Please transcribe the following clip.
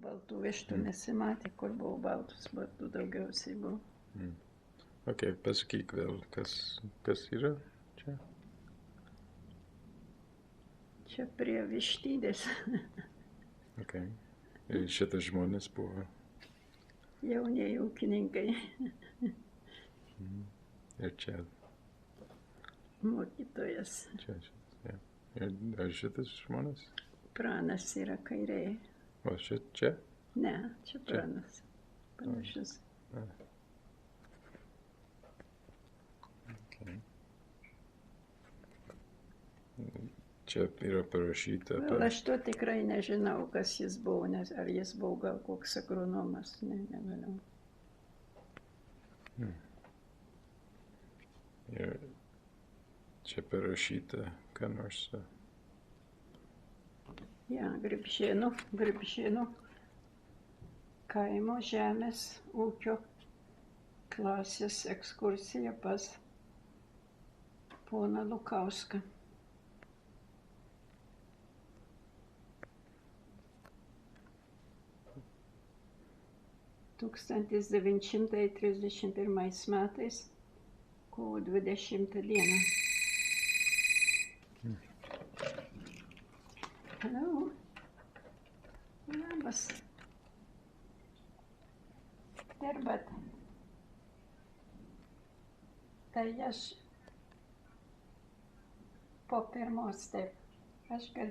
baltų vištų nesimatė, kur buvo baltus, baltų daugiausiai buvo. Ok, pasakyk vėl, kas yra čia? Čia prie vištydės. Ok. Ir šitas žmonės buvo. Jaunieji ūkininkai. Ir čia. Mokytojas. Čia, ja. Ir šitas žmonės? Pranas yra kairėje. O čia? Ne, čia pranas. Panašus. Okay. Čia yra parašyta. Aš to tikrai nežinau, kas jis buvo, nes ar jis buvo gal koks agronomas, nemanau. Ir čia parašyta, ką nors. Ja, Grybšėnų kaimo žemės ūkio klasės ekskursija pas poną Lukauską. Tūkstantis 1931 metais, kovo 20 dieną. Hello. Labas. Dirbat. Tai aš po pirmos taip. Aš galiu